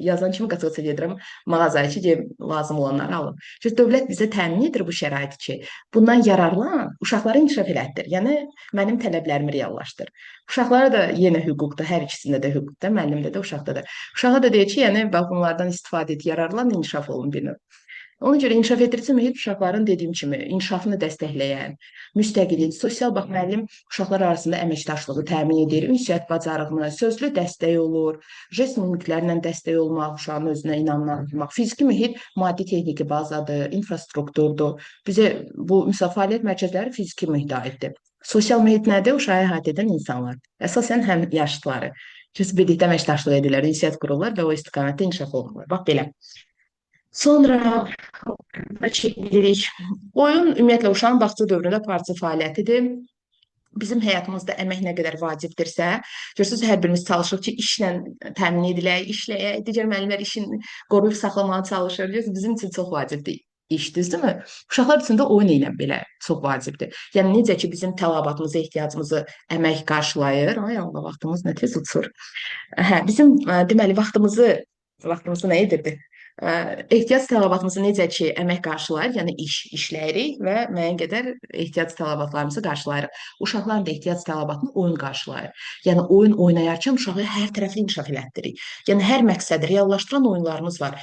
yazan kimi qaça-qaça gedirəm mağazaya ki, lazım olanları alım. Çünki dövlət bizə təmin edir bu şəraiti ki, bundan yararlan, uşaqları inkişaf elətdir. Yəni, mənim tələblərimi reallaşdır. Uşaqlara da yenə hüquqdur, hər ikisində də hüquqdur, müəllimdə də, uşaqda da. Uşağa da deyir ki, yəni, bax, bunlardan istifadə et, yararlan, inkişaf olun bir növ. Ona görə inkişaf edici mühit uşaqların dediyim kimi inkişafını dəstəkləyən, müstəqillik, sosial bax müəllim uşaqlar arasında əməkdaşlığı təmin edir, ünsiyyət bacarığını, sözlü dəstək olur, jest mimiklərlə dəstək olmaq, uşağın özünə inamını artırmaq. Fiziki mühit maddi texniki bazadır, infrastrukturdur. Bizə bu misal fəaliyyət mərkəzləri fiziki mühitə aiddir. Sosial mühit nədir? Uşağı əhatə edən insanlar. Əsasən həm yaşlıları. Çünki birlikdə əməkdaşlıq edirlər, ünsiyyət qururlar və o istiqamətdə inkişaf olurlar. Bax belə. Sonra çəkilirik. Oyun ümumiyyətlə uşağın bağça dövründə parça fəaliyyətidir. Bizim həyatımızda əmək nə qədər vacibdirsə, görürsünüz, hər birimiz çalışırıq ki, işlə təmin edilək, işləyək, digər müəllimlər işini qoruyub saxlamağa çalışır. Bizim üçün çox vacibdir iş, düzdürmü? Uşaqlar üçün də oyun ilə belə çox vacibdir. Yəni, necə ki, bizim tələbatımızı, ehtiyacımızı əmək qarşılayır. Ay Allah, vaxtımız nə tez uçur. Bizim, deməli, vaxtımızı nə edirdi? Ehtiyac tələbatımızı necə ki, əmək qarşılayır, yəni işləyirik və müəyyən qədər ehtiyac tələbatlarımızı qarşılayırıq. Uşaqların da ehtiyac tələbatını oyun qarşılayır. Yəni, oyun oynayarkən uşağı hər tərəfli inkişaf elətdirik. Yəni, hər məqsədi reallaşdıran oyunlarımız var.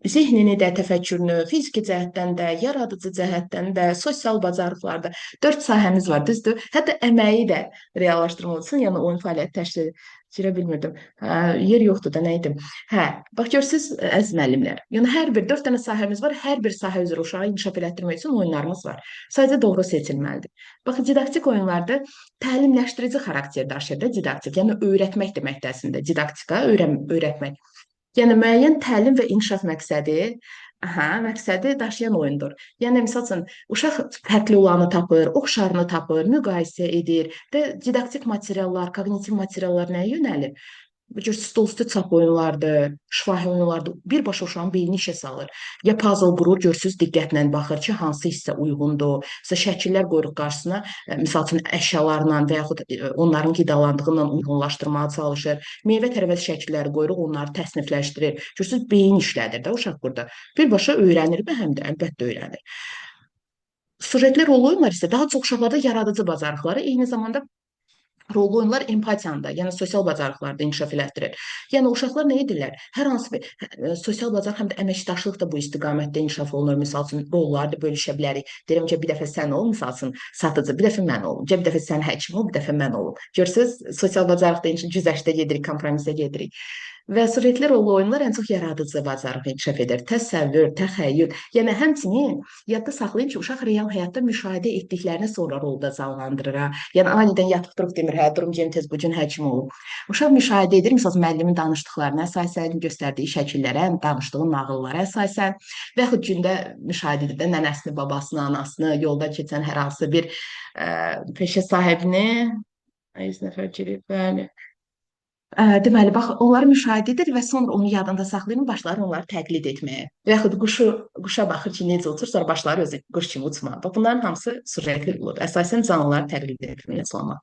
Zehnini də, təfəkkürünü, fiziki cəhətdən də, yaradıcı cəhətdən də, sosial bacarıqlarda 4 sahəmiz var, düzdür? Hətta əməyi də reallaşdırmaq üçün, yəni oyun fəaliyyəti təşkil edə bilmirdim. Yer yoxdur da, nə idim? Bax, görürsünüz, əziz müəllimlər, yəni hər bir 4 dənə sahəmiz var, hər bir sahə üzrə uşağı inkişaf elətdirmək üçün oyunlarımız var. Sadəcə doğru seçilməlidir. Bax, didaktik oyunlarda təlimləşdirici xarakter daşıyır da, didaktik, yəni öyrətmək deməkdir əslində, didaktika, öyrətmək. Yəni, müəyyən təlim və inkişaf məqsədi daşıyan oyundur. Yəni, misal üçün, uşaq fərqli olanı tapır, oxşarını tapır, müqayisə edir və didaktik materiallar, kognitiv materiallar nəyə yönəlir? Stolüstü çap oyunlardır, şifahi oyunlardır, birbaşa uşağın beyni işə salır. Ya puzzle qurur, görürsünüz, diqqətlə baxır ki, hansı hissə uyğundur. Şəkillər qoyuruq qarşısına, misal üçün əşyalarla və yaxud onların qidalandığı ilə uyğunlaşdırmağa çalışır. Meyvə tərəvəz şəkilləri qoyuruq, onları təsnifləşdirir. Görürsünüz, beyin işlədir də uşaq burada. Birbaşa öyrənir və həm də əlbəttə öyrənir. Sujetli rol oyunlar isə daha çox uşaqlarda yaradıcı bacarıqları, eyni zamanda rol oyunlar empatiyanı da, yəni sosial bacarıqları da inkişaf elətdirir. Yəni, uşaqlar nə edirlər? Hər hansı bir sosial bacarıq, həm də əməkdaşlıq da bu istiqamətdə inkişaf olunur. Misal üçün, rolları da bölüşə bilərik. Deyirəm ki, bir dəfə sən ol, misal üçün, satıcı, bir dəfə mən olum. Bir dəfə sən həkim ol, bir dəfə mən olum. Görürsünüz, sosial bacarıq da güzəştə gedirik, kompromisə gedirik. Və sujetli rollu oyunlar ən çox yaradıcı bacarıq inkişaf edir. Təsəvvür, təxəyyül, yəni həmçinin yadda saxlayın ki, uşaq real həyatda müşahidə etdiklərini sonra rolda canlandırır. Yəni anidən yatıb durub demir, hə, durum gen tez bu gün həkim olub. Uşaq müşahidə edir, məsələn, müəllimin danışdıqlarına əsasən, göstərdiyi şəkillərə, danışdığı nağıllara əsasən və yaxud gündə müşahidə edir də nənəsini, babasını, anasını, yolda keçən hər hansı bir peşə sahibini, 100 nəfər girib, bəli. Deməli, bax, onları müşahidə edir və sonra onu yadında saxlayır, başlar onları təqlid etməyə. Və yaxud quşa baxır ki, necə uçur, sonra başlar özü quş kimi uçmağa. Bax, bunların hamısı sujetli olur. Əsasən canlıları təqlid etməyə çalışmaq.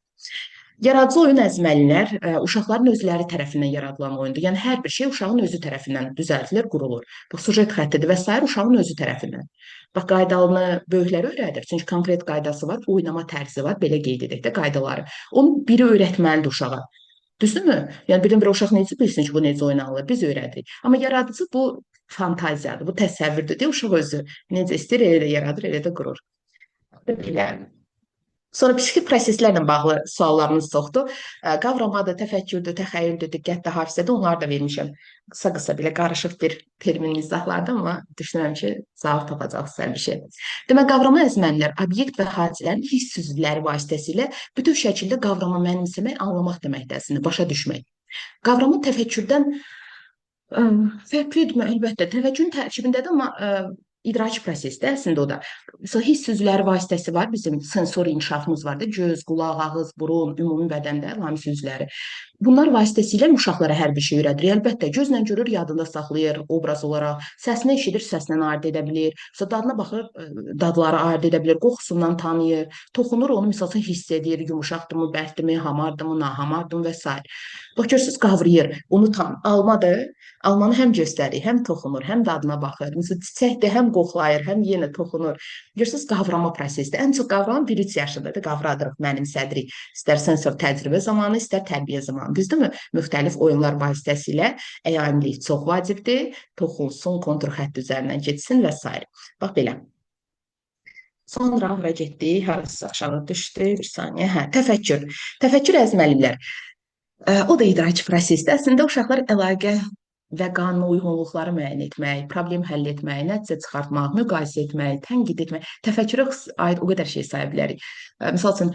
Yaradıcı oyun əzməlilər uşaqların özləri tərəfindən yaradılan oyundur. Yəni, hər bir şey uşağın özü tərəfindən düzəltilir, qurulur. Bax, sujet xəttidir və s. uşağın özü tərəfindən. Bax, qaydalını böyüklər öyrədir. Çünki konkret qaydası var, oynama tərzi var, belə qeyd edək də qaydaları. Onu biri öyrətməlidir uşağa. Düzdürmü? Yəni, birdən-birə uşaq necə bilsin ki, bu necə oynanılır? Biz öyrədirik. Amma yaradıcı bu fantaziyadır, bu təsəvvürdür deyə uşaq özü necə istəyir, elə də yaradır, elə də qurur. Sonra psixik proseslərlə bağlı suallarınız çoxdur. Qavramadır, təfəkkürdür, təxəyyüldür, diqqətdir, hafizədir. Onları da vermişəm. Qısa-qısa belə qarışıq bir termin izahlarda, amma düşünürəm ki, cavab tapacaqsınız hər bir şey. Demək, qavrama əzmənlər obyekt və hadisələrin hiss süzüləri vasitəsilə bütöv şəkildə qavrama mənimsəmək, anlamaq deməkdir əslində, başa düşmək. Qavrama təfəkkürdən fərqlidirmi? Əlbəttə, təfəkkürün tərkibindədir, amma idraki prosesdə əslində o da. Mesela hiss süzüləri vasitəsi var, bizim sensori inkişafımız var da, göz, qulaq, ağız, burun, ümumi bədəndə lamis süzüləri. Bunlar vasitəsilə uşaqlara hər bir şey öyrədir. Əlbəttə, gözlə görür, yadında saxlayır, obraz olaraq, səsini eşidir, səslə ayırd edə bilir, dadına baxır, dadları ayırd edə bilir, qoxusundan tanıyır, toxunur, onu misalca hiss edir, yumuşaqdırmı, bərkdirmi, hamardırmı, nahamardırmı və s. Bax, görürsünüz, qavrayır, onu tam, almadır, almanı həm göstərir, həm toxunur, həm dadına baxır, misal çiçəkdir, həm qoxlayır, həm yenə toxunur. Görürsünüz, qavrama prosesdə. Ən çox qavraman 1-3 yaşında da qavradırıq, mənimsədirik. İstər sensor təcrübə zamanı, istər tərbiyə zamanı. Düzdürmü? Müxtəlif oyunlar vasitəsilə əyanilik çox vacibdir. Toxunsun, kontur xətt üzərindən keçsin və s. Bax, belə. Sonra hara getdi, harası aşağı düşdü, bir saniyə. Hə, təfəkkür. Təfəkkür əzməlilər. O da idraki prosesdə. Əslində, uşaqlar əlaqə və qanuna uyğunluqları müəyyən etmək, problem həll etmək, nəticə çıxartmaq, müqayisə etmək, tənqid etmək, təfəkkürə aid o qədər şey saya bilərik. Misal üçün,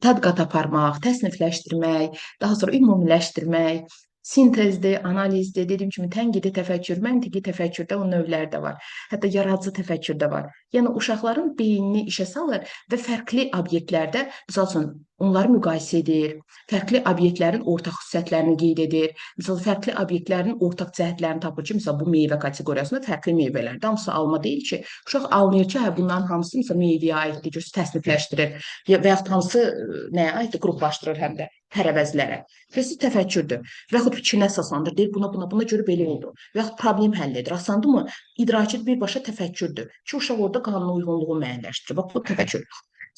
tədqiqat aparmaq, təsnifləşdirmək, daha sonra ümumiləşdirmək, sintezdir, analizdir, dediyim kimi tənqidi təfəkkür, məntiqi təfəkkürdə o növlər də var. Hətta yaradıcı təfəkkür də var. Yəni, uşaqların beynini işə salır və fərqli obyektlərdə, misal üçün, onları müqayisə edir, fərqli obyektlərin ortaq xüsusiyyətlərini qeyd edir, misal fərqli obyektlərin ortaq cəhətlərini tapır ki, misal bu meyvə kateqoriyasında fərqli meyvələrdir, hamısı alma deyil ki, uşaq almayır ki, hə, bunların hamısı misal meyvəyə aiddir, göz təsnifləşdirir və yaxud hamısı nəyə aiddir, qruplaşdırır həm də tərəvəzlərə. Fəsiz təfəkkürdür və yaxud fikrinə əsaslandır, deyir, buna görə belə oldu və yaxud problem həll edir. Asandırmı? İdraki birbaşa təfəkkürdür ki, uşaq orada qanuna uyğunluğu müəyyənləşdirir. Bax, bu təfəkkür.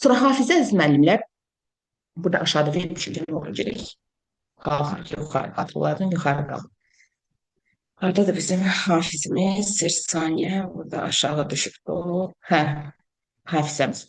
Sonra hafizə əzməllimlər, burada aşağıda vermişim, oraya gerək. Qalxır ki, yuxarı qatırlardan yuxarı qalır. Orada da bizim hafizimiz, bir saniyə, burada aşağı düşüb o. Hə, hafizəmiz.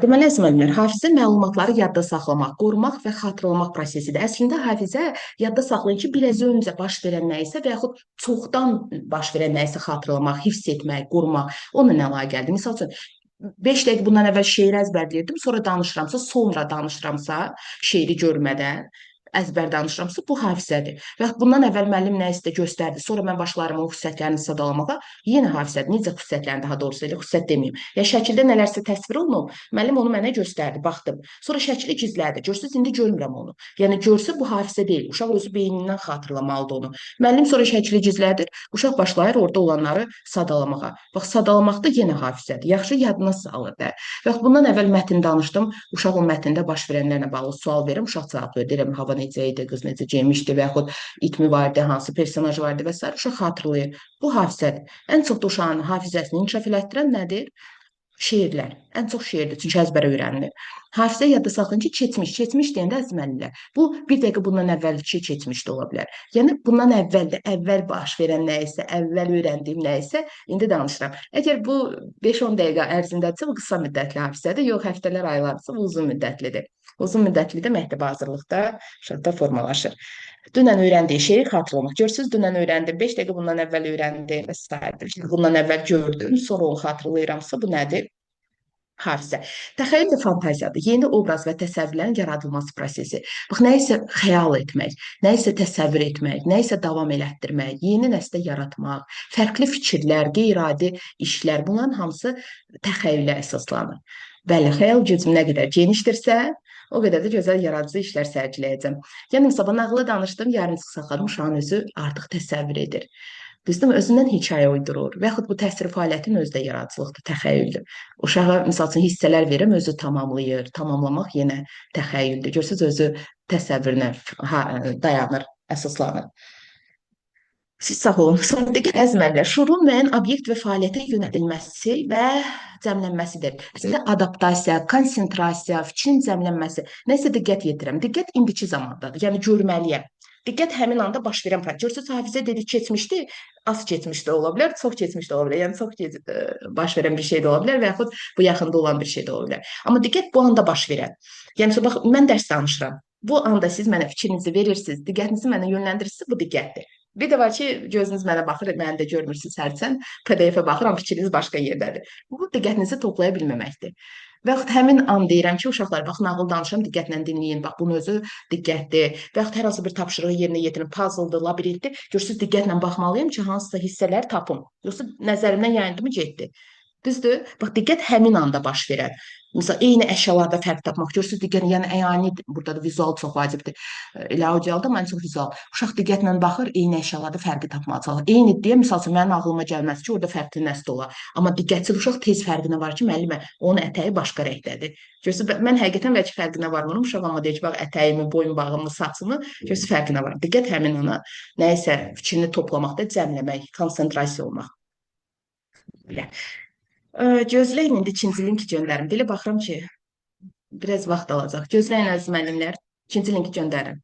Deməli, əzməllər, hafizə məlumatları yadda saxlamaq, qorumaq və xatırlamaq prosesidir. Əslində, hafizə yadda saxlayın ki, biraz öncə baş verən nəyisə və yaxud çoxdan baş verən nəyisə xatırlamaq, hifz etmək, qorumaq, onunla əlaqəlidir. Misal üçün, 5 dəqiqə bundan əvvəl şeiri əzbərləyirdim, sonra danışıramsa, şeiri görmədən, əzbər danışıramsa, bu hafizədir. Və bundan əvvəl müəllim nə isə göstərdi, sonra mən başlarım o xüsusiyyətlərini sadalamağa, yenə hafizədir. Necə xüsusiyyətlərini, daha doğrusu elə xüsusiyyət deməyim. Ya şəkildə nələrsə təsvir olunub, müəllim onu mənə göstərdi, baxdım. Sonra şəkili gizlədi. Görsünüz, indi görmürəm onu. Yəni görsə bu hafizə deyil. Uşaq özü beynindən xatırlamalıdır onu. Müəllim sonra şəkili gizlədir. Uşaq başlayır orada olanları sadalamağa. Bax, sadalamaqda yenə hafizədir. Yaxşı yadına salır da. Və bundan əvvəl mətn danışdım. Uşaq o mətndə baş verənlərlə bağlı sual verirəm. Uşaq cavab verir. Deyirəm, hava necə idi, qız necə geymişdi və yaxud itmi vardı, hansı personaj vardı və s. Uşaq xatırlayır. Bu hafizədir. Ən çox da uşağın hafizəsini inkişaf elətdirən nədir? Şeirlər. Ən çox şeirdir, çünki əzbərə öyrənilir. Hafizə yadda saxlayın ki, keçmiş deyəndə əziz müəllimlər, bu bir dəqiqə bundan əvvəlki keçmiş də ola bilər. Yəni bundan əvvəl baş verən nə isə, əvvəl öyrəndiyim nə isə indi danışıram. Əgər bu 5-10 dəqiqə ərzindədirsə, bu qısa müddətli hafizədir, yox həftələr, aylardırsa, bu uzun müddətlidir. Uzun müddətli də məktəbə hazırlıqda uşaqda formalaşır. Dünən öyrəndiyi şeyi xatırlamaq. Görürsüz, dünən öyrəndim, 5 dəqiqə bundan əvvəl öyrəndim və s. Bundan əvvəl gördüm, sonra onu xatırlayıramsa, bu nədir? Hafizə. Təxəyyül də fantaziyadır. Yeni obraz və təsəvvürlərin yaradılması prosesi. Bax, nə isə xəyal etmək, nə isə təsəvvür etmək, nə isə davam elətdirmək, yeni nəslə yaratmaq, fərqli fikirlər, qeyri-adi işlər, bunların hamısı təxəyyülə əsaslanır. Bəli, xəyal gücüm nə qədər genişdirsə, o qədər də gözəl yaradıcı işlər sərgiləyəcəm. Yəni, sabah nağılı danışdım, yarımçıq saxladım, uşağın özü artıq təsəvvür edir. Düzdür, özündən hekayə uydurur və yaxud bu təsir fəaliyyətin özü də yaradıcılıqdır, təxəyyüldür. Uşağa, misal üçün, hissələr verim, özü tamamlayır, tamamlamaq yenə təxəyyüldür. Görürsünüz, özü təsəvvürünə dayanır, əsaslanır. Siz sağ olun. Son diqqət əzmənlər. Şuurun müəyyən obyekt və fəaliyyətə yönədilməsi və cəmlənməsidir. Əslində, adaptasiya, konsentrasiya, fikrin cəmlənməsi. Nəsə diqqət yetirirəm. Diqqət indiki zamandadır, yəni görməliyəm. Diqqət həmin anda baş verən fəaliyyət. Görürsünüz, hafizə dedik, keçmişdi, az keçmiş də ola bilər, çox keçmiş də ola bilər. Yəni, çox baş verən bir şey də ola bilər və yaxud bu yaxında olan bir şey də ola bilər. Amma diqqət bu anda baş verən. Yəni, bax, mən dərs danışıram. Bu anda siz mənə fikrinizi verirsiniz, diqqətinizi mənə yönləndirirsiniz, bu diqqətdir. Bir də var ki, gözünüz mənə baxır, məni də görmürsünüz hərçənd, PDF-ə baxıram, fikriniz başqa yerdədir. Bu, diqqətinizi toplaya bilməməkdir. Və yaxud həmin an deyirəm ki, uşaqlar, bax, nağıl danışıram, diqqətlə dinləyin, bax, bunun özü diqqətdir. Və yaxud hər hansı bir tapşırığı yerinə yetirin, puzzle-dır, labirintdir. Görürsünüz, diqqətlə baxmalıyım ki, hansısa hissələri tapım. Yoxsa nəzərimdən yayındı mı, getdi. Düzdür? Bax, diqqət həmin anda baş verər. Məsələn, eyni əşyalarda fərq tapmaq. Görürsünüz, diqqət, yəni əyani, burada da vizual çox vacibdir. Elə audialda mən çox vizual. Uşaq diqqətlə baxır, eyni əşyalarda fərqi tapmağa çalışır. Eyni deyə, misal üçün, mənim ağlıma gəlməz ki, orada fərqli nəsl olar. Amma diqqətçil uşaq tez fərqinə var ki, müəllimə, onun ətəyi başqa rəngdədir. Görürsünüz, mən həqiqətən bəlkə fərqinə varmıram. Uşaq amma deyir ki, bax, ətəyimi, boyun bağımı, saçımı, görürsünüz, fərqinə var. Diqqət həmin ana nə isə fikrini toplamaqda, cəmləmək, konsentrasiya olmaq. Belə. Gözləyin, indi ikinci linki göndərim. Belə baxıram ki, biraz vaxt alacaq. Gözləyin, əziz müəllimlər, ikinci linki göndərim.